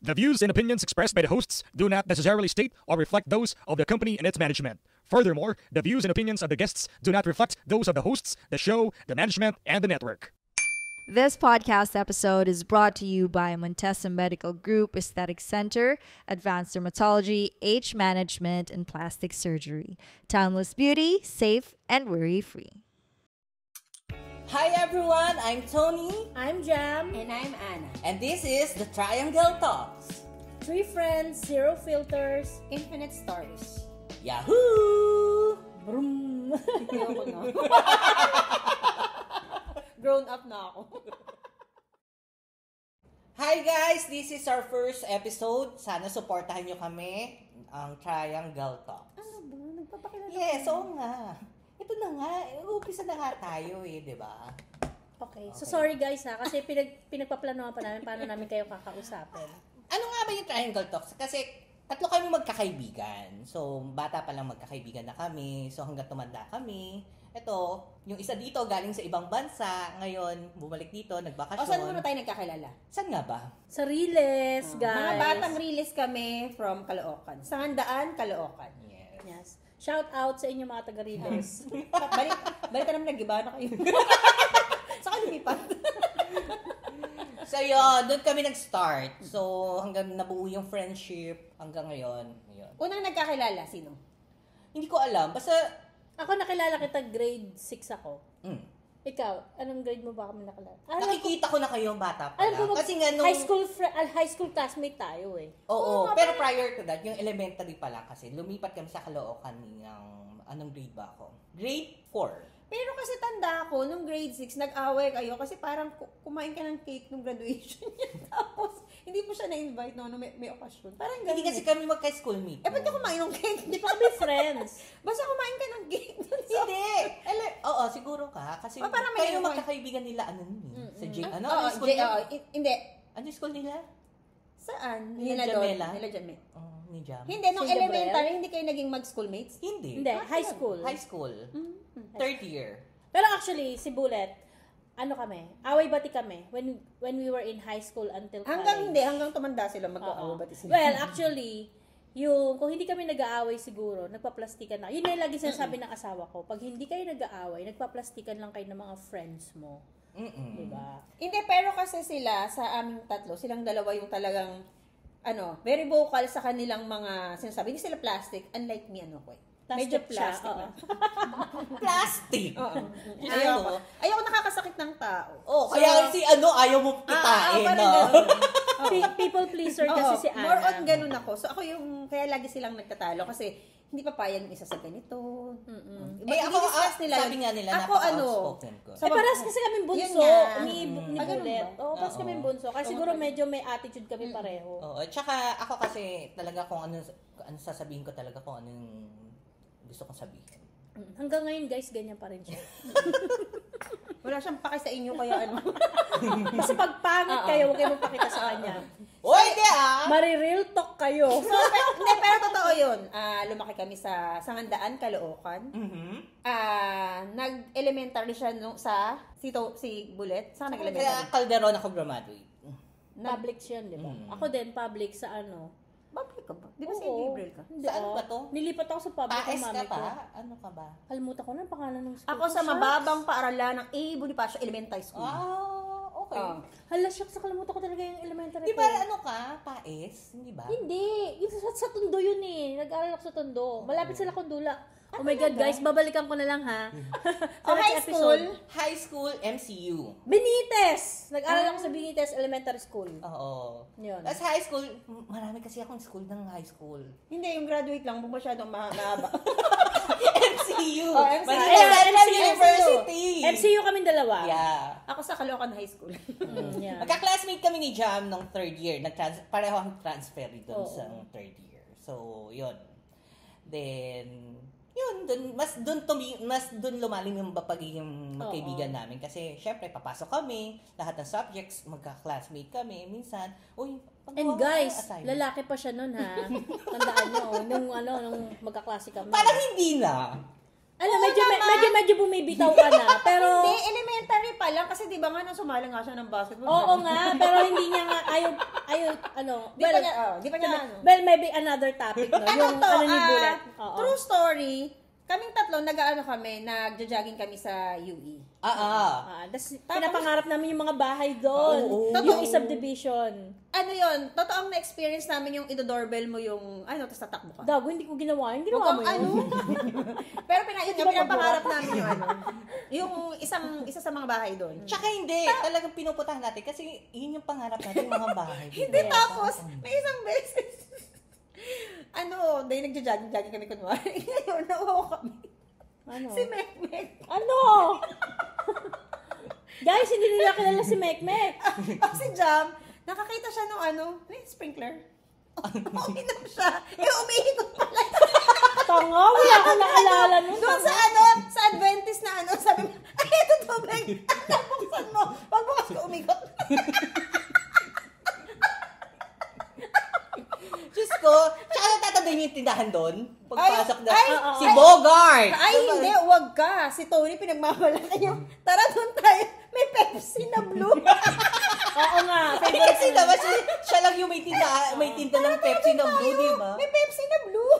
The views and opinions expressed by the hosts do not necessarily state or reflect those of the company and its management. Furthermore, the views and opinions of the guests do not reflect those of the hosts, the show, the management, and the network. This podcast episode is brought to you by Montesa Medical Group Aesthetic Center, Advanced Dermatology, Age Management, and Plastic Surgery. Timeless beauty, safe, and worry-free. Hi everyone, I'm Tony. I'm Jam. And I'm Anna. And this is the Triangle Talks. 3 friends, 0 filters. Infinite stories. Yahoo! Broom. Ayoko na. Grown up na ako. Hi guys, this is our first episode. Sana supportahan nyo kami, ang Triangle Talks. Ano ba? Nagpapakilala Yes, oo nga. Ito na nga, umpisa na nga tayo di ba? Okay. So sorry guys ha, kasi pinagpaplanoan pa namin paano namin kayo kakausapin. Ano nga ba yung Triangle Talks? Kasi tatlo kami magkakaibigan. So, bata pa lang magkakaibigan na kami. So, hanggang tumanda kami. Ito, yung isa dito galing sa ibang bansa. Ngayon, bumalik dito, nagbakasyon. O, saan muna tayo nagkakilala? Saan nga ba? Sa Riles, guys. Mga batang release kami from Caloocan. Sangandaan, Caloocan. Yes. Yes. Shout out sa inyo mga taga Riles. Balik naman nag-iba na kayo. Saka lumipat. So, yun, doon kami nag-start. So, hanggang nabuo yung friendship, hanggang ngayon. Yun. Unang nagkakilala, sino? Hindi ko alam. Basta, Ako nakilala kita grade 6 ako. mm, Ikaw, anong grade mo ba kami nakilala? nakikita ko na kayo bata pa Alam lang. ko, Kasi nga nung... high school classmate tayo eh. Oo, pero prior to that, yung elementary pa lang kasi, lumipat kami sa Caloocan ng... Anong grade ba ako? Grade 4. Pero kasi tanda ko, nung grade 6, nag-away kayo kasi parang kumain ka ng cake nung graduation niya. Tapos, hindi mo siya na-invite no, may okasyon. Parang ganun. Hindi kasi kami magka-schoolmate. ba't ka kumain ng cake? Hindi pa kami friends. Basta kumain ka ng cake. Hindi. Oo, siguro ka. Kasi parang may kayo ganun. magkakaibigan nila, ano yun? Sa J, ano? Oo, Ano school nila? hindi. Ano yung school nila? Saan? Nila Doon. Jamela? Nila Jamela. Oh, ni Jam. Hindi, nung Si elementary, hindi kayo naging mag-schoolmates? Hindi. Hindi, high school. High school. Third year. Pero actually, si Bullet, ano kami, away-bati kami when we were in high school until college. Hanggang tumanda sila Oo. mag-aaway sila. Well, actually, kung hindi kami nag-aaway siguro, nagpaplastikan na. Yun yung lagi sinasabi ng asawa ko. Pag hindi kayo nag-aaway, nagpaplastikan lang kayo ng mga friends mo. Diba? Hindi, pero kasi sila, sa aming tatlo, silang dalawa yung talagang, very vocal sa kanilang mga sinasabi. Hindi sila plastic, unlike me, medyo plastic siya, na. Plastic! Oo. Ayoko. Ayoko nakakasakit ng tao. Oh, kaya ayaw mo kitain, parang no? ganun. People pleaser Oo, kasi si Ana. more on ganun ako. So ako kaya lagi silang nagtatalo kasi hindi papayag yung isa sa ganito. Ako, sabi nga nila, ako napaka-outspoken ko. Paras kasi kami bunso Yun nga. ni ganun Bullet. ba? Oo, paras kami bunso. Kasi siguro medyo may attitude kami pareho. Oo, at saka ako kasi talaga kung ano sasabihin ko talaga kung anong gusto kong sabihin. Hanggang ngayon guys, ganyan pa rin siya. Wala siyang paki sa inyo kaya Kasi pag pangit kayo, huwag kayo magpakita sa kanya. Oy, di Mari-real talk kayo. pero totoo yun. Lumaki kami sa Sangandaan, Caloocan. Nag-elementary siya si Bullet. Saan Kaya nag-elementary? Calderon ako graduate. Public siya, di ba? Ako din, public sa ano. Public ka ba? Di ba si Oo. Gabriel ka? Hindi, Saan ba to? Nilipat ako sa public Paes ng ka mami ko. pa? Ano ka ba? Kalimutan ko na ang pangalan ng school. Ako ko, sa shucks. mababang paaralan ng A. Bonifacio Elementary School. Okay. Hala, shucks, nakalimutan ko talaga yung elementary Di ko. ba Paes? Hindi ba? Hindi. Yung sa Tondo yun eh. Nag-aaral ako sa Tondo. Malapit sila Kondula. Oh my God, guys. Babalikan ko na lang ha. Sa high next school? High school, MCU. Benitez! Nag-aaral ako sa Benitez Elementary School. Oo. Yun. Tapos high school, marami kasi akong school ng high school. Hindi, yung graduate lang. Huwag masyadong mahaba. MCU! Oh, MCU. Manila Central University! MCU kami dalawa. Yeah. Ako sa Caloocan High School. Yeah. Magka-classmate kami ni Jam nung third year. Pareho ang transfer doon Oo. sa third year. So, yun. Then, yun, mas dun lumalim yung pagiging magkaibigan namin. Kasi, syempre, papasok kami, lahat ng subjects, magka-classmate kami. Minsan, And guys, lalaki pa siya nun ha. Tandaan nyo, nung magkaklase kami. Parang hindi na. medyo bumibitaw ka na. Pero, Hindi, elementary pa lang. Kasi di ba nga, nung sumali nga siya ng basketball. oo nga, pero hindi niya nga, Di pa niya, well, maybe another topic, no? Yung ni Bullet. Oo. True story, kaming tatlo, nagja-jogging kami sa UE. Tas pinapangarap namin yung mga bahay doon. Yung subdivision. Ano yun, totoong na-experience namin yung idodoorbell mo yung, tapos tatakbo ka. Dago, hindi ko ginawa. Hindi ginawa mo yun. Pero pinapangarap namin yung yung isa sa mga bahay doon. Tsaka hindi, talagang pinuputahan natin kasi yun yung pangarap natin, mga bahay. Hindi, tapos, may isang beses, dahil nagja-jogging kami kunwari. Ngayon, nauho kami. Si Mekmek. Guys, hindi nila kilala si Mekmek. Si Jam, nakakita siya nung sprinkler. Uminom siya. Umiikot pala. Tanga, wala akong naalala nun. Doon sa Adventist na sabi mo, ay, ito tubig. Buksan mo. Pagbukas ko, umikot. Diyos ko, tsaka natatanda yung tindahan doon? Pagpasok na, si ay, Bogart! Ay, hindi, wag ka. Si Tony pinagmamalaki niya. Tara doon tayo. May Pepsi na blue. Oo nga. Ay, kasi naman siya lang yung may tinda ng Pepsi na blue, di ba? May Pepsi na blue.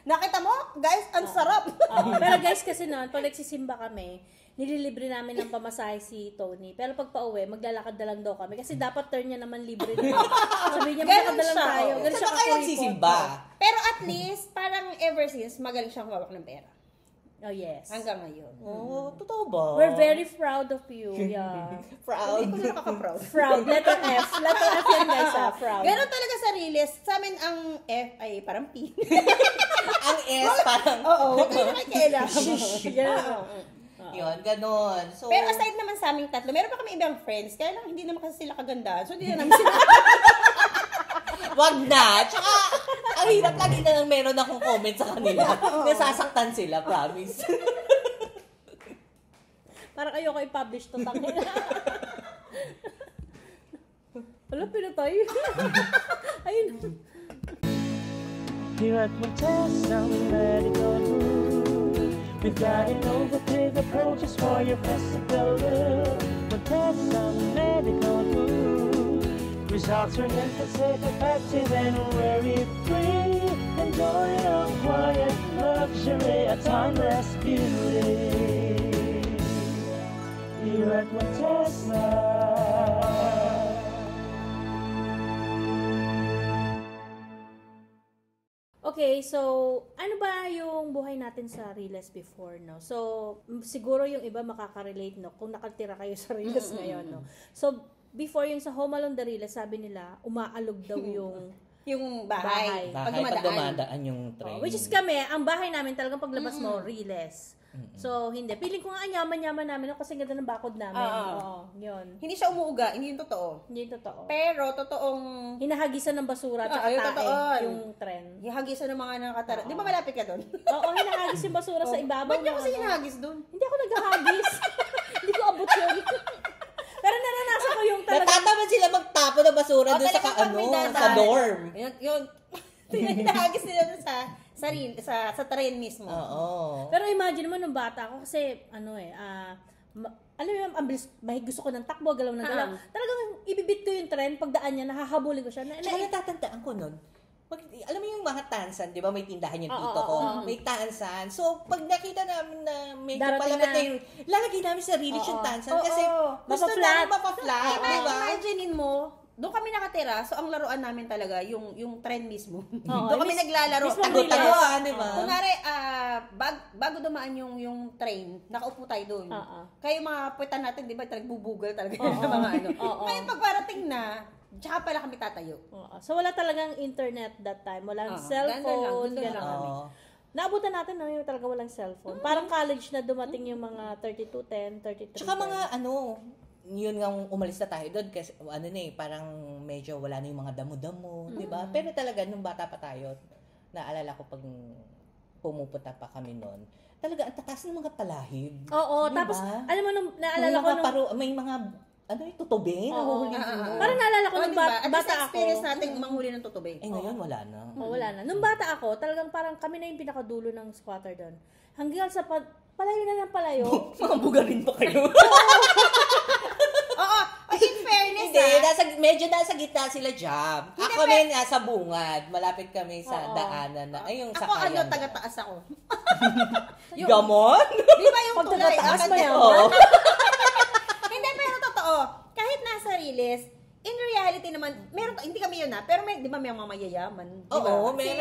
Nakita mo? Guys, ang sarap. Pero guys, kasi noon, pag nagsisimba kami, nililibre namin ng pamasahe si Tony. Pero pag pauwi, maglalakad na lang daw kami. Kasi dapat turn niya naman libre na. Sabi niya, maglalakad na lang tayo. Ganun siya Saan kayo nagsisimba? Pero at least, parang ever since, magaling siyang hawak ng pera. Oh, yes. Hanggang ngayon. Totoo ba? We're very proud of you. Yeah. proud. Hindi ko na nakaka-proud. Proud. Letter F. Letter F yan, guys, proud. Ganon talaga sa Riles. Sa amin, ang F ay parang P. Ang S parang... Oo, huwag kayo nakikialam. Yun, ganon. So, Pero aside naman sa aming tatlo, meron pa kami ibang friends. Kaya lang, hindi naman kasi sila kagandaan. So, hindi na namin sila. wag na. Tsaka, ang hirap lagi na lang meron akong comment sa kanila. Nasasaktan sila, promise. Parang ayoko i-publish to, tangin. Wala, pinatay. Ayun. Here at Montesa Medical Group, we've got innovative approaches for your physical look. Montesa Medical Group, results are safe, effective, and worry-free. Enjoy your quiet luxury, a timeless beauty. Here at Montesa. Okay, so ano ba yung buhay natin sa Riles before, no? So, siguro yung iba makaka-relate, no? Kung nakatira kayo sa Riles ngayon, no? So, before yung sa Home Alone the Riles, sabi nila, umaalog daw yung yung bahay. Pag dumadaan yung train. which is kami, ang bahay namin talagang paglabas mo, Riles. So, hindi. Piling ko nga yaman-yaman namin no? Kasi ganda ng bakod namin. Oo, yun. Hindi siya umuuga, hindi yung totoo. Hindi yung totoo. Pero, totoong Hinahagisan ng basura at yung tae totoo. yung tren. Hihagisan ng mga nakatara. Di ba malapit ka doon? Oo, hinahagis yung basura sa ibabaw. Ba't niyo ng kasi ano. hinahagis doon? Hindi ako naghahagis. Hindi ko abot yun. Pero naranasan ko yung talaga. Natataman sila magtapo ng basura doon sa talagang pag may dadaan. sa dorm. Yun. Hinahagis nila doon sa train mismo. Oo. Pero imagine mo nung bata ako kasi alam mo yung gusto ko ng takbo, galaw ng galaw. Talagang ibibit ko yung tren, pagdaan niya, nahahabulin ko siya. Tsaka natatandaan ko nun, alam mo yung mga tansan, di ba may tindahan yung tito ko? May tansan. So, pag nakita namin na medyo Darating palapit na. na yung, lalagay namin sa rilis yung tansan kasi gusto Mapa-flat. namin mapa-flat, di ba? Imaginein mo, doon kami nakatira, so ang laruan namin talaga yung tren mismo. Oo, Doon kami naglalaro. mismo Tago-taguan, di ba? Kunwari, bago dumaan yung train, nakaupo tayo doon. Kaya yung mga puwitan natin, di ba, talagang bubugal talaga yung mga ano. Ngayon, pag parating na, tsaka pala kami tatayo. So wala talagang internet that time. Walang cellphone. Ganda lang kami. Naabutan natin na yung talaga walang cellphone. Parang college na dumating yung mga 3210, 3310. Tsaka mga yun nga umalis na tayo doon kasi parang medyo wala na yung mga damo-damo, di ba? Pero talaga nung bata pa tayo, naalala ko pag pumupunta pa kami noon, talaga ang tataas ng mga talahib. Oo, diba? tapos alam mo nung naalala ko nung may mga tutubi, nahuhuli mo. parang naalala ko nung At bata ako. experience natin manghuli ng tutubi. Ngayon wala na. Wala na. Nung bata ako, talagang parang kami na yung pinakadulo ng squatter doon. hanggang sa palayo na ng palayo. Mga bugarin pa kayo. Oo, in fairness Hindi, medyo nasa gitna sila Jam. Ako kami nasa bungad. Malapit kami sa daanan na. Ay, yung ako sakayan. taga-taas ako. Gamon? Di ba yung tulay? Pagkataas Ang pa yan. Oo. Hindi, pero totoo. Kahit nasa Riles, in reality naman, meron, hindi kami yun pero di ba may mga mayayaman? Di ba? Oo, Kasi,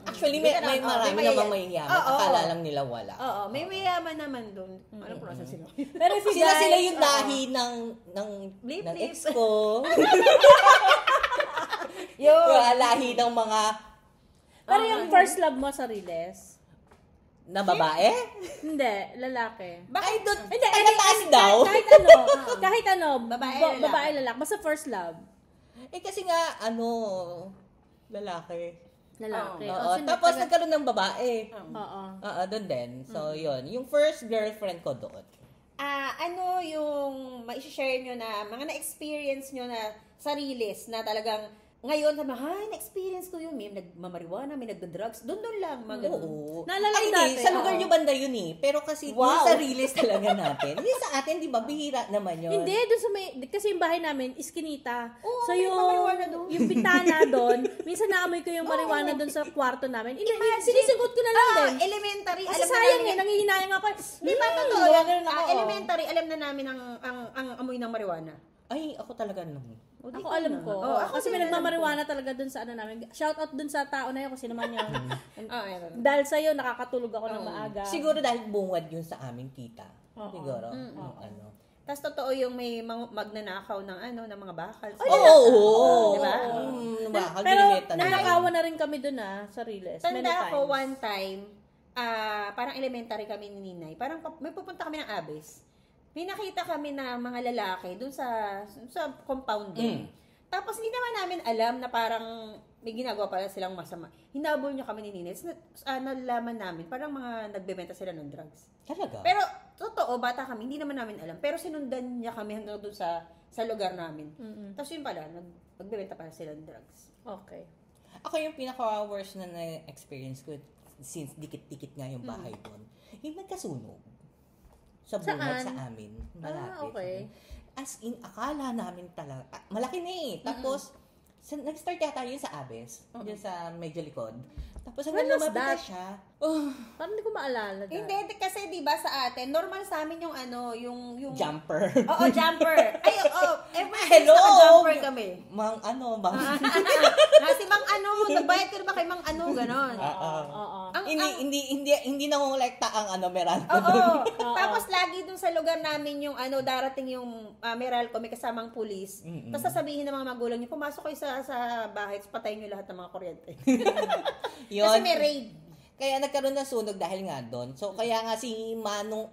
actually, may marami namang mayayaman. Akala lang nila wala. Oo, may mayayaman naman doon. Alam ko nasa sila. Pero if you Sila yung lahi ng Blip, ng blip. ex ko. Yun. Yung lahi ng mga Pero yung first love mo sa Riles? na babae. Hindi, lalaki. Ay, doon, Hindi, taas daw. Kahit ano, Babae, babae, lalaki. Basta first love. Eh, kasi nga, lalaki. Lalaki. Oo, tapos nagkaroon ng babae. Oo. Oo, doon din. So, yun. Yung first girlfriend ko doon. Ano yung ma-share nyo na, mga na-experience nyo na sarilis na talagang ngayon, na-experience ko yun. May nagmamariwana, may nagda-drugs. Doon lang. Oo. Naalala Ay, ko dati. sa lugar nyo banda yun eh. Pero kasi dun sa Riles talaga natin. Hindi sa atin, di ba? Bihira naman yun. Hindi, doon sa kasi yung bahay namin, iskinita. Oo, so may marijuana doon. yung pintana doon, minsan naamoy ko yung marijuana doon sa kwarto namin. Sinisigot ko na lang din. Elementary, Kasi alam na sayang namin. nangihinayang ako. Di ba totoo gawa yan? ganun ako. Elementary, alam na namin ang amoy ng marijuana. Ay, ako talaga naman. Ako alam ko. Kasi may nagmamariwana talaga dun sa ano namin. Shout out dun sa tao na yun kung sino man yun. Dahil sa'yo, nakakatulog ako ng maaga. Siguro dahil bungad yun sa aming tita. Siguro. Tapos totoo yung may magnanakaw ng ng mga bakal. Oo. Di ba? Bakal, Pero binibenta nila. nanakawan na rin kami dun sa Riles. Many Tanda ko times. one time, parang elementary kami ni Ninay. Parang may pupunta kami ng Abes. May nakita kami na mga lalaki doon sa compound doon. Tapos hindi naman namin alam na parang may ginagawa pala silang masama. Hinabol niya kami ni Ninay. Nalalaman namin, parang mga nagbebenta sila ng drugs. Talaga? Pero, totoo, bata kami, hindi naman namin alam. Pero sinundan niya kami hanggang doon sa lugar namin. Tapos yun pala, nagbebenta pala sila ng drugs. Okay. Ako yung pinaka-worst na na-experience ko since dikit-dikit nga yung bahay doon. Yung nagkasunog. Sa bungad sa amin. Malapit. Okay. As in, akala namin talaga, malaki na eh. Tapos, nag-start yata yun sa Abes. Yun sa medyo likod. Tapos, hanggang When was lumapit na that? siya. Parang hindi ko maalala. Hindi, kasi di ba sa atin, normal sa amin yung yung Jumper. Oo, jumper. Ay, every Hello! naka-jumper kami. Mang Kasi nagbayad ka na ba kay Mang ganon. Oo. Hindi nangongolekta ang Meralco Oo. doon. Tapos lagi dun sa lugar namin yung darating yung Meralco, may kasamang pulis. Tapos sasabihin ng mga magulang niyo, pumasok kayo sa bahay, patayin niyo lahat ng mga kuryente. Kasi may raid. Kaya nagkaroon ng sunog dahil nga doon. So, kaya nga si Manong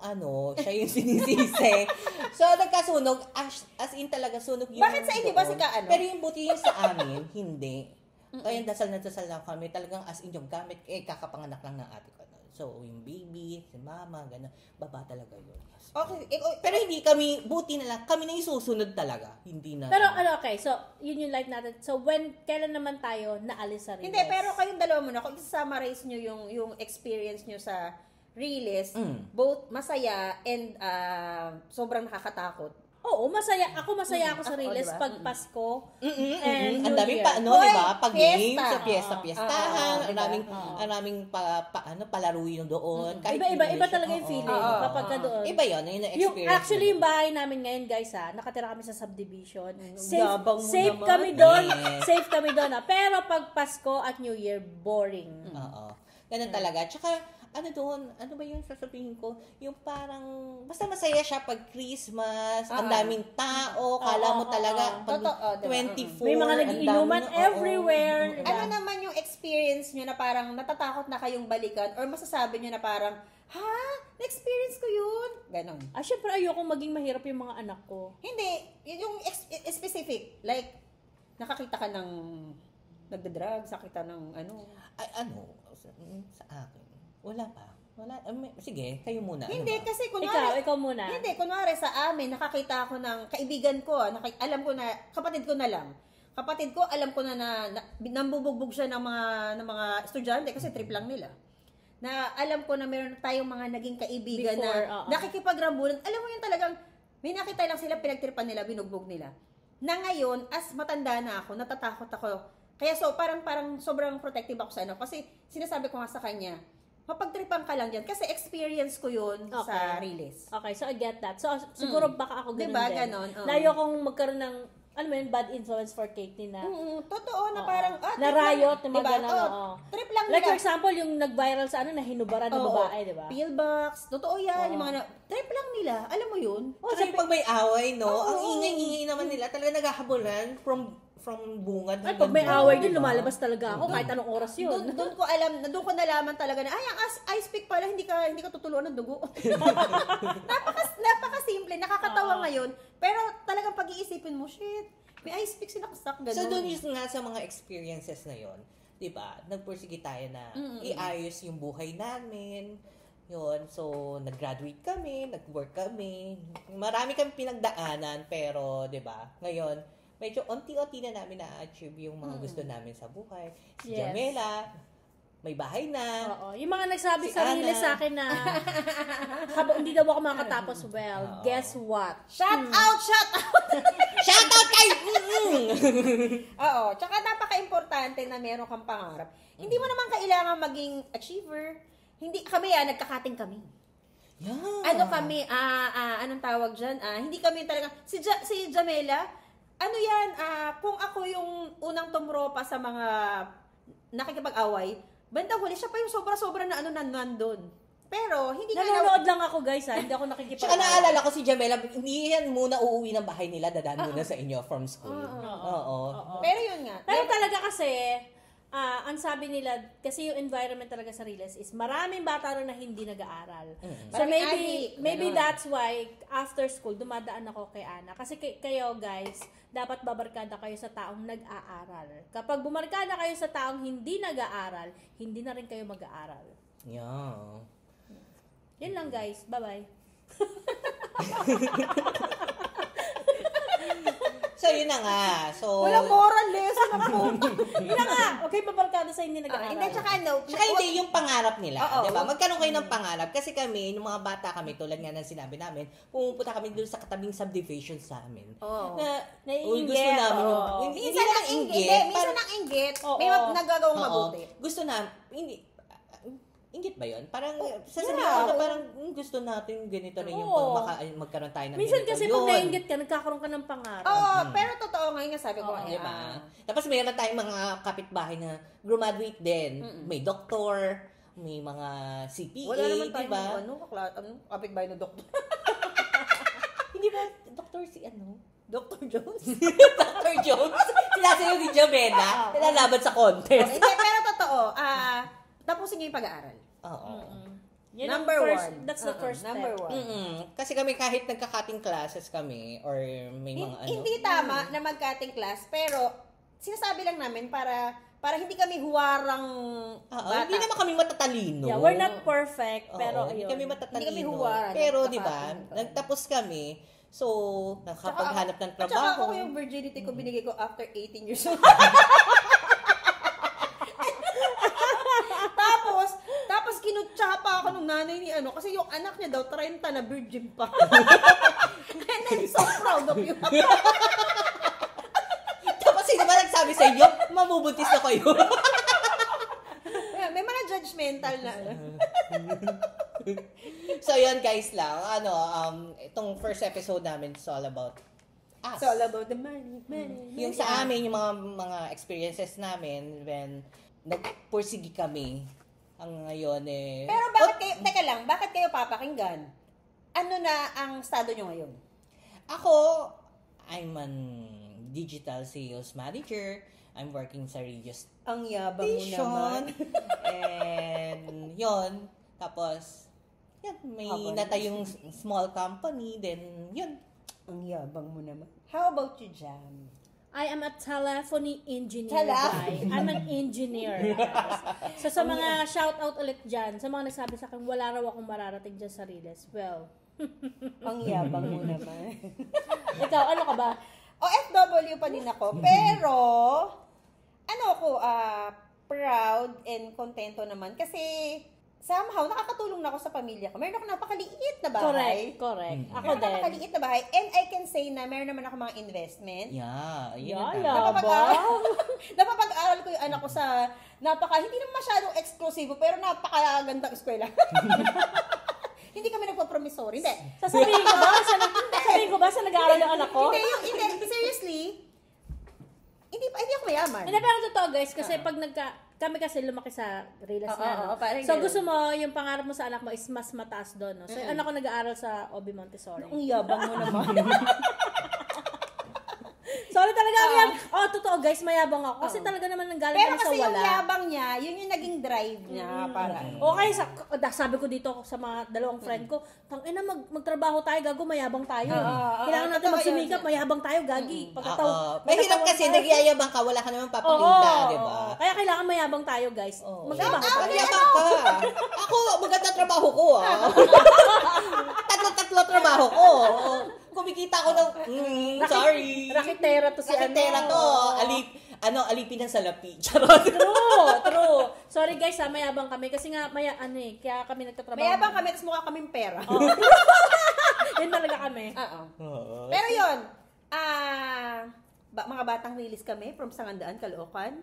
siya yung sinisisi. So, nagkasunog, as in talaga sunog yung Bakit sa inyo ba si Ka Pero yung buti yung sa amin, hindi. Kaya dasal na dasal lang kami. Talagang as in yung gamit, kakapanganak lang ng ate ko. So, yung baby, si mama, gano'n. Baba talaga yun. Okay. Pero hindi kami, buti na lang, kami na yung susunod talaga. Hindi na. Pero okay, so yun yung like natin. So kailan naman tayo naalis sa Riles? Hindi, pero kayong dalawa muna, kung isa-summarize nyo yung experience nyo sa Riles, both masaya and sobrang nakakatakot. Oo, masaya. Ako sa Riles diba? pag Pasko. And ang daming Year. di ba? Pag game, Fiesta. sa fiestahan, diba? ang raming palaro yun doon. Kahit Iba hindi talaga siya, yung feeling Oo. kapag ka doon. Iba yun, yung na-experience. Actually, yung bahay namin ngayon, guys, nakatira kami sa subdivision. Yabang mo Safe naman. kami doon. Yes. Safe kami doon. Pero pag Pasko at New Year, boring. Oo. Ganun talaga. Tsaka, ano ba yung sasabihin ko? Yung parang, basta masaya siya pag Christmas, ang daming tao, kala mo talaga, pag Totoo, diba? 24, May mga nagiinuman ang dami everywhere. Oo. Ano naman yung experience nyo na parang natatakot na kayong balikan or masasabi nyo na parang, na-experience ko yun? Ganon. Syempre ayokong maging mahirap yung mga anak ko. Hindi, yun yung specific. Like, nakakita ka ng nagda-drugs, nakita ng Ay, sa akin. Wala pa. Sige, kayo muna. Hindi, kasi kunwari... Ikaw muna. Hindi, kunwari sa amin, nakakita ako ng kaibigan ko, alam ko na, kapatid ko na lang. Kapatid ko, alam ko na nambubugbog siya ng mga estudyante kasi trip lang nila. na alam ko na meron tayong mga naging kaibigan Before, na nakikipagrambulan. Alam mo yun talagang, may nakita lang sila, pinagtripan nila, binugbog nila. Na ngayon, as matanda na ako, natatakot ako. Kaya parang sobrang protective ako sa ano. Kasi sinasabi ko nga sa kanya, mapagtripan ka lang dyan. Kasi experience ko yun sa Riles. Okay, so I get that. So siguro baka ako ganun Diba, din. ganon? Layo akong magkaroon ng bad influence for Katie na Totoo na parang, na riot, na mga ganun, trip lang Like for nila. example, yung nag-viral sa na hinubaran na babae, di ba? Pillbox, totoo yan. Yung mga trip lang nila. Alam mo yun? Tsaka yung pag may away, no? Ang ingay-ingay naman nila. Talaga naghahabulan from bungad. Ay, pag may away din, lumalabas talaga ako kahit anong oras yun. Doon ko nalaman talaga na, ang ice pick pala, hindi ka tutuluan ng dugo. Napaka-simple, nakakatawa ngayon. Pero talagang pag-iisipin mo, shit, may ice pick sinaksak, gano'n. So, doon yung nga sa mga experiences na yon, di ba? Nagpursige tayo na iayos yung buhay namin. Yun. So, nag-graduate kami, nag-work kami. Marami kami pinagdaanan, pero, di ba? Ngayon, medyo onti-onti na namin na-achieve yung mga gusto namin sa buhay. Si Jamela, may bahay na. Oo. Yung mga nagsabi Si sa Ana. Riles sa akin na habang hindi daw ako makatapos, guess what? Shout out! Shout out kay! Oo. Tsaka napaka-importante na meron kang pangarap. Hindi mo naman kailangan maging achiever. Hindi, nagkakating kami. Yeah. Ano kami, anong tawag dyan? Hindi kami talaga, si Jamela, ano yan, kung ako yung unang tumropa sa mga nakikipag-away, bandang huli, siya pa yung sobra-sobra na nandun. Pero, hindi nga Nanonood lang ako, guys, ha? Hindi ako nakikipag- Tsaka naalala ko si Jamela, hindi yan muna uuwi ng bahay nila, dadaan muna sa inyo from school. Oo. Pero yun nga. Pero talaga kasi, ang sabi nila, kasi yung environment talaga sa Riles is maraming bata rin na hindi nag-aaral. So Maraming maybe addict, that's why after school dumadaan ako kay Ana. Kasi kayo guys, dapat babarkada kayo sa taong nag-aaral. Kapag bumarkada kayo sa taong hindi nag-aaral, hindi na rin kayo mag-aaral. Yeah. Yun lang guys. Bye-bye. So, yun na nga. So, Walang moral lesson ako. Yun na nga. Okay, babarkada sa hindi nag-aaral. Hindi, tsaka Tsaka hindi yung pangarap nila, Oo. 'di ba? Magkaroon kayo ng pangarap kasi kami, nung mga bata kami, tulad nga ng sinabi namin, pumupunta kami doon sa katabing subdivision sa amin. Oo. Uy, gusto namin yung Minsan ang inggit. Minsan ang inggit. May nagagawang mabuti. Gusto na, hindi inggit ba 'yon? Parang sasabihin ko na parang gusto natin ganito rin yung pag magkaroon tayo ng Minsan ganito. kasi pag nainggit ka, nagkakaroon ka ng pangarap. Oo, pero totoo ngayon nga sabi ko, Di ba? Tapos mayroon tayong mga kapitbahay na graduate din. May doktor, may mga CPA, wala naman di tayong ba? kapitbahay na doktor. Hindi ba doktor si Dr. Jones? Dr. Jones? Sinasayaw ni Jamela, nilalaban sa contest. Hindi, pero totoo. Tapusin niyo yung pag-aaral. Oo. Yun ang Number first, one. That's the first step. Number one. Kasi kami kahit nagka-cutting classes kami or may mga Hindi tama na mag-cutting class, pero sinasabi lang namin para hindi kami huwarang bata. Hindi naman kami matatalino. Yeah, we're not perfect, Oo, pero hindi ayun. kami matatalino. Hindi kami huwaran. Pero di ba, Nagka-cutting ka. nagtapos kami. So, nakapaghanap ng Tsaka trabaho. ako yung virginity ko binigay ko after 18 years old. Tapos kinutsa pa ako nung nanay ni kasi yung anak niya daw 30 na virgin pa. And I'm so proud of you. Tapos sino ba nagsabi sa inyo, mamubuntis na kayo? May mga judgmental na. So, yun guys lang. Itong first episode namin is all about us. It's all about the money. Yung sa amin, yung mga experiences namin when nagpursigi kami. Ang ngayon Pero bakit kayo papakinggan? Ano na ang estado nyo ngayon? Ako, I'm an digital sales manager. I'm working sa radio Ang yabang mo naman. And yun. Tapos, yun, may natayong small company. Then, yun. Ang yabang mo naman. How about you, Jam? I am a telephony engineer, guys. I'm an engineer. So, sa mga shout-out ulit dyan, sa mga nagsabi sa akin, wala raw akong mararating dyan sa Riles. Well, Ang yabang mo naman. ikaw, ano ka ba? OFW pa din ako, pero proud and kontento naman kasi somehow, nakakatulong na ako sa pamilya ko. Meron ako napakaliit na bahay. Correct. Ako Meron din. napakaliit na bahay. And I can say na meron naman ako mga investment. Yeah, yun Yeah, ang Napapag-aral ko yung anak ko sa hindi naman masyadong eksklusibo, pero napakagandang eskwela. Hindi kami nagpo-promissory. Hindi. Sasabihin ko ba sa nag-aaral ng anak ko? Hindi. Seriously, hindi ako mayaman. Hindi, pero totoo guys, kasi pag kami kasi lumaki sa Rilas na, no? parang So ganun. gusto mo, yung pangarap mo sa anak mo is mas mataas doon, no? So yung anak ko nag-aaral sa Obi Montessori. Ang yabang mo naman. Sorry talaga, totoo guys, mayabang ako. Kasi talaga naman nanggaling Pero kami sa kasi yung wala. yabang niya, yun yung naging drive niya. Okay, sabi ko dito sa mga dalawang friend ko, tangina magtrabaho tayo, gago, mayabang tayo. Kailangan natin totoo magsumikap, yun. mayabang tayo, gagi. Mahirap kasi, nagyayabang ka, wala ka naman papakita, di ba? Kaya kailangan mayabang tayo, guys. Magtrabaho tayo. Magyabang ka. Ako, maganda trabaho ko, Tatlo trabaho ko. Kumikita ko ng, sorry. Rakitera to si Rakitera to. Alipin ng salapi. Charot. True. Sorry guys, mayabang kami. Kasi nga, kaya kami nagtatrabaho. Mayabang kami, tapos mukha kaming pera. Yun talaga kami. Pero yun, mga batang release kami from Sangandaan, Caloocan.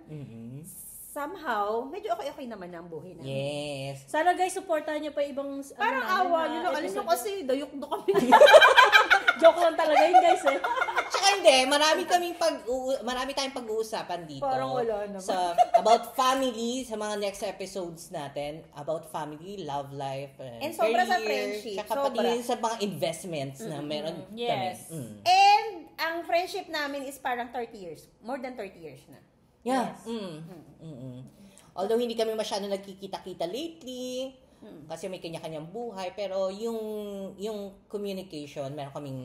Somehow, medyo okay naman ang buhay namin. Yes. Sana guys, supportahan niyo pa ibang Parang awa nyo lang. Alam nyo kasi, dayok-do kami. Joke lang talaga yun guys eh. Tsaka hindi, marami tayong pag-uusapan dito. Parang wala naman. About family, sa mga next episodes natin, about family, love life, And sobra sa career, friendship. Tsaka pati rin sa mga investments na meron Yes. kami. And ang friendship namin is parang 30 years. More than 30 years na. Yeah. Although hindi kami masyado nagkikita-kita lately, kasi may kanya-kanyang buhay, pero yung communication, meron kaming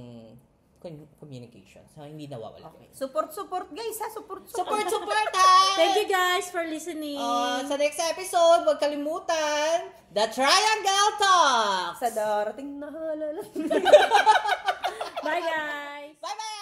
communication. So, hindi nawawala. Okay. Support guys ha. Support. Ha! Thank you guys for listening. Sa next episode, huwag kalimutan, The Triangle Talks! Sa darating na halala. Bye guys! Bye-bye!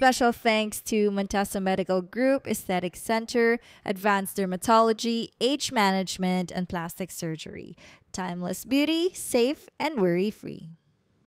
Special thanks to Montesa Medical Group, Aesthetic Center, Advanced Dermatology, Age Management, and Plastic Surgery. Timeless beauty, safe and worry-free.